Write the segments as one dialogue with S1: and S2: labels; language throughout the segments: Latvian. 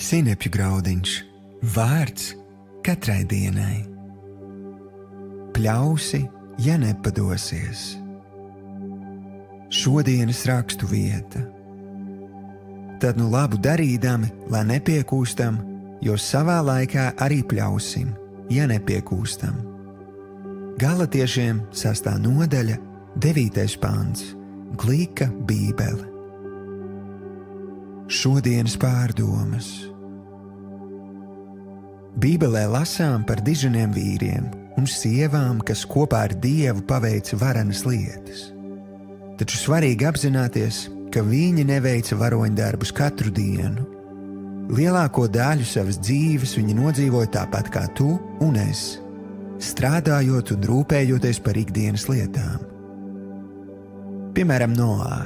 S1: Sinepju graudiņš, vārds katrai dienai. Pļausi, ja nepadosies. Šodienas rakstu vieta. Tad nu labu darīdami, lai nepiekūstam, jo savā laikā arī pļausim, ja nepiekūstam. Galatiešiem 6. nodaļa, 9. pants. Glīka bībele. Šodienas pārdomas. Bībelē lasām par diženiem vīriem un sievām, kas kopā ar Dievu paveica varenas lietas. Taču svarīgi apzināties, ka viņi neveica varoņdarbus katru dienu. Lielāko daļu savas dzīves viņi nodzīvoja tāpat kā tu un es, strādājot un rūpējoties par ikdienas lietām. Piemēram, Noā.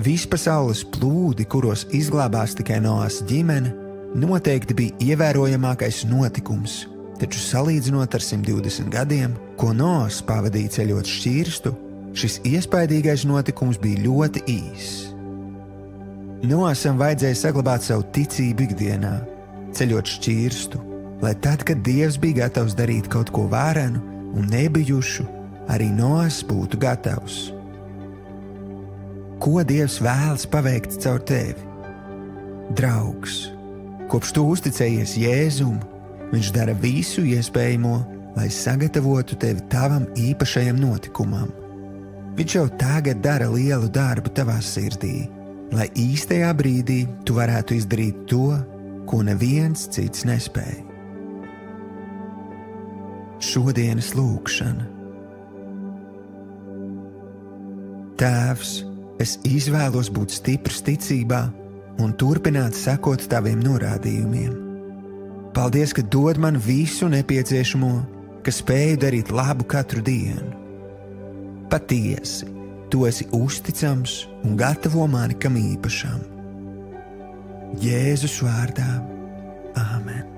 S1: Vispasaules plūdi, kuros izglābās tikai Noās ģimene, noteikti bija ievērojamākais notikums, taču salīdzinot ar 120 gadiem, ko Noās pavadīja ceļot šķirstu, šis iespaidīgais notikums bija ļoti īss. Noāsam vajadzēja saglabāt savu ticību ikdienā, ceļot šķirstu, lai tad, kad Dievs bija gatavs darīt kaut ko vārenu un nebijušu, arī Noās būtu gatavs. Ko Dievs vēlas paveikt caur tevi? Draugs, kopš tu uzticējies Jēzum, viņš dara visu iespējamo, lai sagatavotu tevi tavam īpašajam notikumam. Viņš jau tagad dara lielu darbu tavā sirdī, lai īstajā brīdī tu varētu izdarīt to, ko neviens cits nespēja. Šodienas lūkšana. Tēvs, es izvēlos būt stiprs ticībā un turpināt sekot taviem norādījumiem. Paldies, ka dod man visu nepieciešamo, ka spēju darīt labu katru dienu. Patiesi, tu esi uzticams un gatavo mani kam īpašam. Jēzus vārdā. Āmen.